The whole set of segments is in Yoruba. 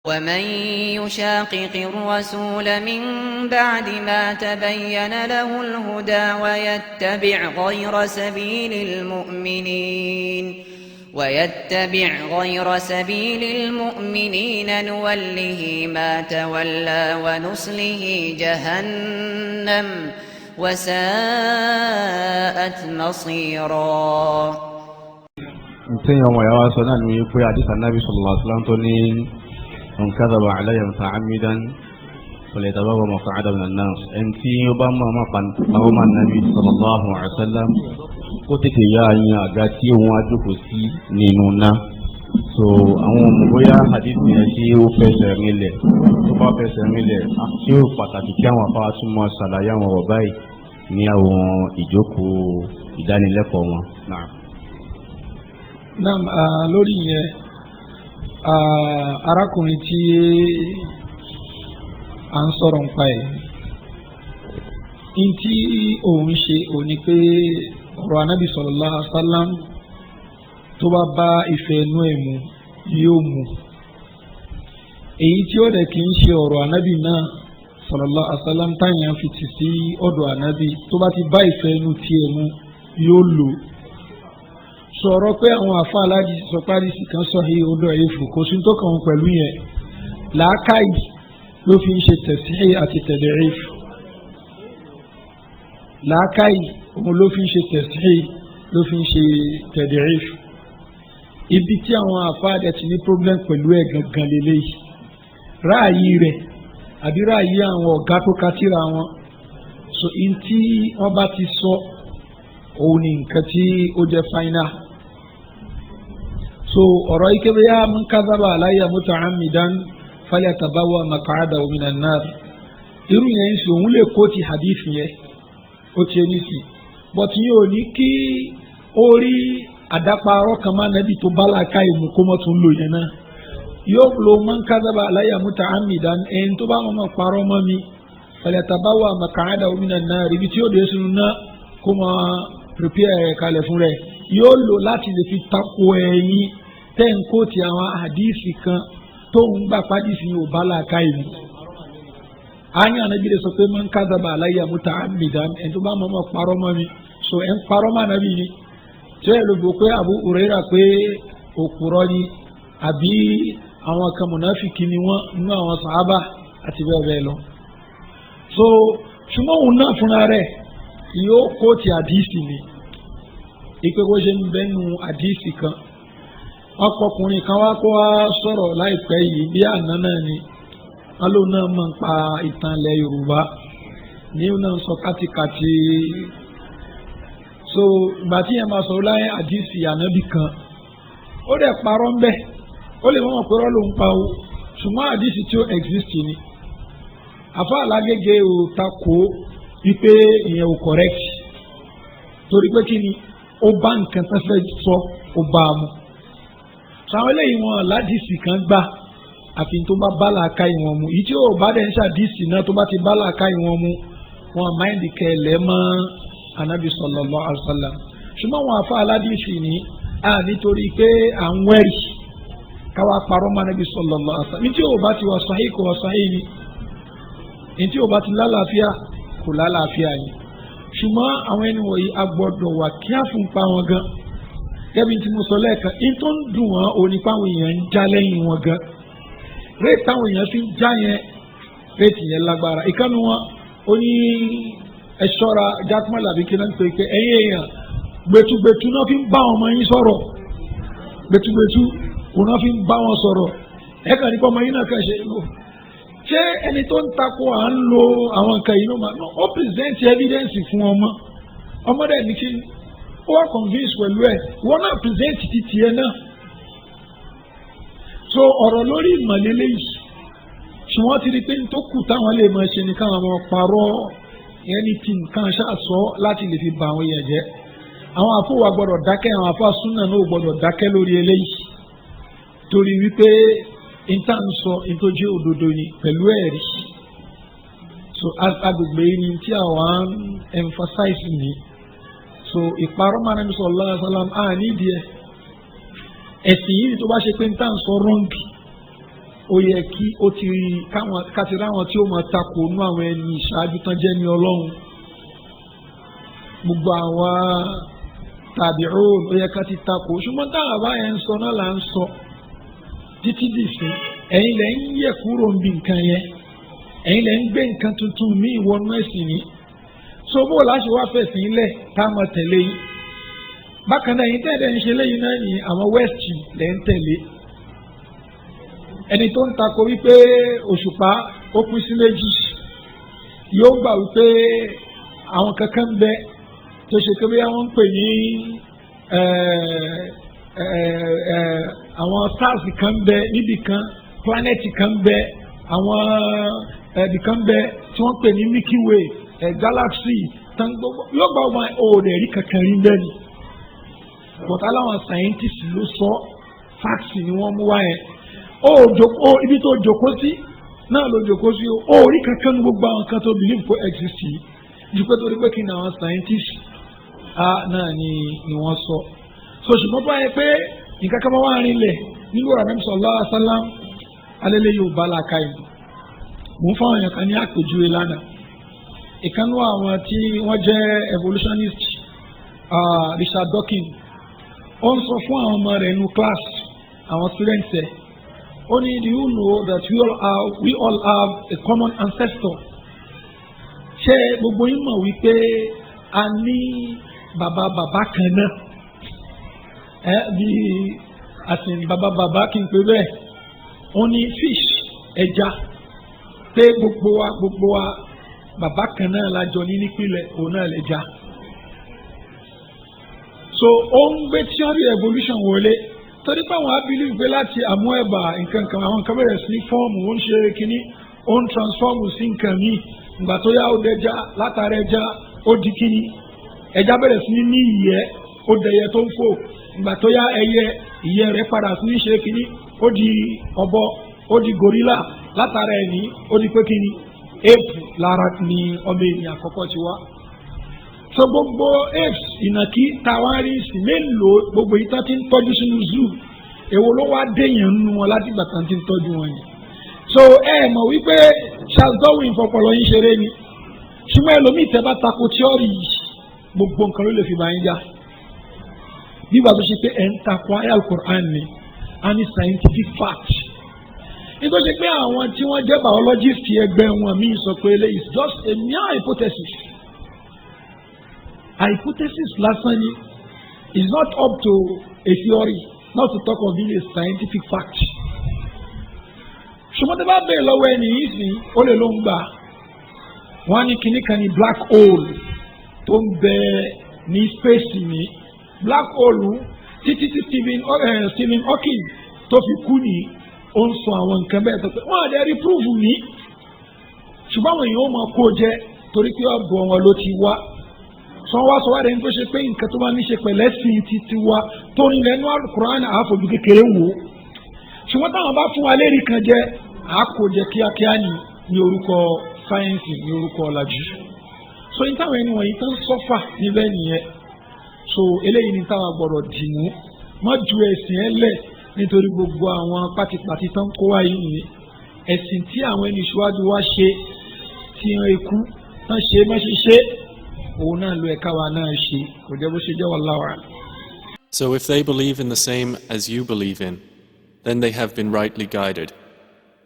ومن يشاقق الرسول من بعد ما تبين له الهدى ويتبع غير سبيل المؤمنين نوله ما تولى ونصله جهنم وساءت مصيرا. انتهى يا واسنا من يقول حديث النبي صلى الله عليه وسلم توني من كذب علي متعمدا فليتبوأ مقعده من النار. انتي يبما ما قام النبي صلى الله عليه وسلم kó tètè yá yín àga tí òun á jókòó sí nínú náà. So àwọn ọmọ bóyá hadith yẹn tí ó fẹsẹ̀ rinlẹ̀ tó bá fẹsẹ̀ rinlẹ̀ tí ó pàtàkì kí àwọn afárá túmọ̀ ṣàlàyé àwọn ọ̀rọ̀ báyìí ní àwọn ìjókòó ìdánilẹ́kọ̀ọ́ wọn. Naam, lórí yẹn arákùnrin tí à ń sọ̀rọ̀ nípa ẹ̀ ní tí òun ṣe òní pé ọ̀rọ̀ anábì sallallahu alaihi wasallam tó bá bá ìfẹ́ inú ẹ̀ mu yóò mu èyí tí ó dẹ̀ kì í ṣe ọ̀rọ̀ anábì náà sallallahu alaihi wasallam táyà fi tì sí ọ̀dọ̀ anábì tó bá ti bá ìfẹ́ inú tiẹ̀ mu yóò lò. sọ̀rọ̀ pé àwọn àfa aláàjì sọ párísì kan sahih odò ẹ̀fù kò sí tó kàn wọ́n pẹ̀lú yẹn làákàyè ló fi ń ṣe tẹ̀síhì àti tad'if làákàyè òun ló fi ń ṣe tẹ̀síhì ló fi ń ṣe tad'if ibi tí àwọn àfáàdẹ ti ní problem pẹ̀lú ẹ̀ gangan lélẹ́yìí ráàyè rẹ̀ àbí ráàyè àwọn ọ̀gá tó kátìrà wọn so in tí wọ́n bá ti sọ òun ni nǹkan tí ó jẹ́ final so ọ̀rọ̀ ikébéyà man kadhaba alayya muta'ammidan falyatabawwa maq'adahu minan nar irú yẹn ń sọ òun lè kó ti hadith yẹn ó ti ẹni sí but yóò ní kí ó rí àdáparọ́ kan máa nàbí tó bá làákà ìmú kó mọ́ tún lò yẹn náà yóò lo man kadhaba alayya muta'ammidan ẹni tó bá mọ̀ parọ́ mọ́ mi falyatabawwa maq'adahu minan nar ibi tí ó dé sínú náà kó máa prepare kalẹ̀ fún rẹ̀ yóò lò láti lè fi tako ẹ̀yìn tẹ́ǹkó ti àwọn àdìsí kan tó ń gbà pàdísì yóò bá làákà ìmú. àyàn ànábì lè sọ pé man kadhaba alayya muta'ammidan ẹni tó bá mọ̀ parọ́ mọ́ mi so ẹ̀ ń parọ́ mọ́ ànábì ni tí ó lè gbọ́ pé Abu Hurairah pé òkúrọ́ ni àbí àwọn kan mùnáfìkì ni wọ́n nínú àwọn sàhábà àti bẹ́ẹ̀ bẹ́ẹ̀ lọ. so ṣùgbọ́n òun náà fúnra rẹ̀ yóò kó ti àdìsí ni ipe bó ṣe ń bẹ́nu àdìsí kan ọkọkùnrin kan wá kó wá sọ̀rọ̀ láìpẹ́ yìí bí àná náà ni wọn lóun náà mọ̀ ń pa ìtàn ilẹ̀ Yorùbá ní òun náà sọ kátikàti so ìgbà tí yẹn máa sọ̀rọ̀ láyé àdìsí ànábì kan ó dẹ̀ parọ́ ń bẹ̀ ó lè mọ̀ pé rọ́ ló ń pa o ṣùgbọ́n àdìsí tí ó exist ni àfa alágége ò takò wípé ìyẹn ò correct torí pé kí ni ó bá nǹkan tó fẹ́ sọ ó bá a mu sàwọn eléyìí wọn ládìsí kan gbà àfi tó bá bá làákà ìwọ̀n mu ìdí ò bá dẹ̀ ń ṣàdìsí náà tó bá ti bá làákà ìwọ̀n mu wọn máìndì kẹlẹ́ mọ́ anabi sallallahu alaihi wasallam ṣùgbọ́n wọn àfa aládìsí ni nítorí pé à ń wẹ̀rì káwá parọ́ mọ́ anabi sallallahu alaihi wasallam ní tí ò bá ti wà sahih kò wà sahih ni ní tí ò bá ti lálàáfíà kò lálàáfíà yìí ṣùgbọ́n àwọn ẹni wọ̀nyí a gbọ́dọ̀ wà kí á fún pa wọn gan gẹ́bí tí mo sọ lẹ́ẹ̀kan in tó ń dùn wọn òní páwọn èèyàn ń já lẹ́yìn wọn gan réètì táwọn èèyàn fi ń já yẹn réètì yẹn lágbára ìkànnì wọn ó ní ẹ ṣọ́ra jákèmọ́lá àbí kí náà ń pè é ẹ̀yìn èèyàn gbẹtugbẹtu náà fi ń bá ọmọ yín sọ̀rọ̀ gbẹtugbẹtu òun náà fi ń bá wọn sọ̀rọ̀ ẹ̀ka nípa ọmọ yín náà kàn ṣe é lò ṣé ẹni tó ń takò à ń lo àwọn nǹkan yìí ló máa ó present evidence fún ọmọ dẹ̀ ní kí ó wà convince pẹ̀lú ẹ̀ wọ́n náà present ti tiẹ̀ náà so ọ̀rọ̀ lórí ìmọ̀lélẹ́ yìí ṣùgbọ́n ti di pé tó kù táwọn lè máa ṣe ní káwọn ọmọ parọ́ ẹni tí nǹkan ṣàṣọ láti lè fi bà àwọn èèyàn jẹ́ àwọn àfọwà gbọ́dọ̀ dákẹ́ àwọn àfọ súnà náà gbọ́dọ̀ dákẹ́ lórí eléyìí torí wípé intan sọ ìtọ́jú òdodo ni pẹ̀lú ẹ̀rí so agbègbè yìí ni tí àwọn emphasize ni so ìparọ́ máa nàbí sallallahu alaihi wasallam nídìí ẹ̀ ẹ̀sìn yìí tó bá ṣe pé intan sọ wrong ó yẹ kí ó ti káti ráwọn tí ó mọ̀ takò nú àwọn ẹni ìṣáájú tán jẹ́ ní ọlọ́run gbogbo àwọn tabi'un ó yẹ ká ti takò ṣùgbọ́n táwọn àbáyẹn ń sọ náà là ń sọ títí dìsín ẹ̀yin lẹ́ ń yẹ kúrò ń bi nǹkan yẹn ẹ̀yin lẹ́ ń gbé nǹkan tuntun ní ìwọ́nú ẹ̀sìn ni so bó láti wá fẹ̀sìn lẹ̀ tá a máa tẹ̀lé yìí bákan náà ẹ̀yin tẹ̀lé ń ṣe lẹ́yìn náà ní àwọn west lẹ́ ń tẹ̀lé ẹni tó ń takò wípé òṣùpá ó pín sí méjì yóò gbà wípé àwọn kankan ń bẹ tó ṣe pé bóyá wọ́n ń pè ní àwọn stars kan ń bẹ níbì kan planet kan ń bẹ àwọn ibì kan ń bẹ tí wọ́n ń pè ní Milky Way galaxy tán gbogbo yóò gbà wọn òòrè rí kankan rí bẹ́ẹ̀ ni but aláwọn scientists ló sọ facts ni wọ́n mú wá yẹn ibi tó jókòó sí náà ló jókòó sí o rí kankan ní gbogbo àwọn kan tó believe kó exist yìí ju pé torí pé kí ni àwọn scientists náà ni wọ́n sọ so ṣùgbọ́n bá yẹ pé nǹkan kan máa wá rinlẹ̀ nílùú Ànábì sallallahu alaihi wasallam alẹ́lẹ́ yóò bá làákà yìí mò ń fáwọn èèyàn kan ní àpèjúwe lánàá ìkànnú àwọn tí wọ́n jẹ́ evolutionist Richard Dawkins ó ń sọ fún àwọn ọmọ rẹ̀ nínú class àwọn students ẹ̀ ó ní do you know that we all have a common ancestor ṣé gbogbo yín mọ̀ wípé a ní bàbá kan náà bí àsìn bàbá kí n pè bẹ́ẹ̀ ó ní fish ẹja pé gbogbo wa bàbá kan náà la jọ ní nípìnlẹ̀ òun náà lẹ́ja so ó ń gbé theory evolution wọlé torí pé àwọn abili gbé láti àmú ẹ̀bà nǹkan kan àwọn kan bẹ̀rẹ̀ sí fọ́ọ̀mù ó ń ṣe kínní ó ń transform sí nǹkan míì ìgbà tó yá ó dẹja látara ẹja ó di kínní ẹja bẹ̀rẹ̀ sí ní ìyẹ́ ó dẹyẹ tó ń fò ìgbà tó yá ìyẹ́ rẹ̀ padà sí ní ṣe kínní ó di ọ̀bọ ó di gorilla látara ẹni ó di pé kínní ape lára ni ọmọ ènìyàn àkọ́kọ́ ti wá so gbogbo apes ìnàkí tàwárí sí mélòó gbogbo yìí tán ti ń tọ́jú sínú zoo èwo ló wá déyàn nínú wọn láti ìgbà tán ti ń tọ́jú wọn yìí so mọ̀ wípé Charles Darwin fọpọlọ yín ṣeré ni ṣùgbọ́n ẹlòmíì tẹ́ bá tako tíọ́rì yìí gbogbo nǹkan ló lè fi bá yín já nígbà tó ṣe pé ẹ̀ ń takò ayé al-Qur'an ni a ní scientific fact nítorí ṣe pé àwọn tí wọ́n jẹ́ biologist ẹgbẹ́ wọn míì sọ pé eléyìí is just a mere hypothesis hypothesis lásán ni is not up to a theory not to talk of being a scientific fact ṣùgbọ́n tí bá bẹ̀rẹ̀ lọ́wọ́ ẹni yìí sí ó lè ló ń gbà wọ́n á ní kinní kan ní black hole tó ń bẹ ní space ní black hole títí tí Stephen Hawking tó fi kú ní ó ń sọ àwọn nǹkan bẹ́ẹ̀ tó pé wọ́n á dẹ́ rí proof ní ṣùgbọ́n àwọn èèyàn ó máa kó jẹ torí pé ọ̀dọ̀ wọn ló ti wá sọ wá sọ wá rẹ̀ ní tó ṣe pé nǹkan tó bá ní ṣe pẹ̀lẹ́ sí ti ti wá tó ní lẹ́nu Al-Qur'an àáfojú kékeré wò ó ṣùgbọ́n táwọn bá fún wa lérí kan jẹ àákòjẹ kíákíá ní orúkọ sáyẹ́ǹsì ní orúkọ ọ̀làjú so ní táwọn ẹni wọ̀nyí tán sọ́fà níbẹ̀ nìyẹn so eléyìí ní táwọn gbọ́dọ̀ dìmú má ju ẹ̀sìn ẹ̀ lẹ̀ nítorí gbogbo àwọn pátipàti tán kó wáyé nìyẹn ẹ̀sìn tí àwọn ẹni ìṣíwájú wá ṣe tí wọ́n ikú tán ṣe má ṣe ṣe òun náà ló ẹ̀ka wa náà ṣe kò jẹ́ bó ṣe jẹ́ wallahu a'lam. So if they believe in the same as you believe in, then they have been rightly guided.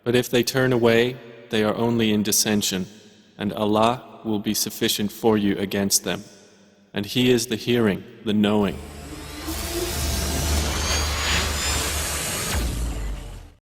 But if they turn away, they are only in dissension, and Allah will be sufficient for you against them. And He is the hearing, the knowing.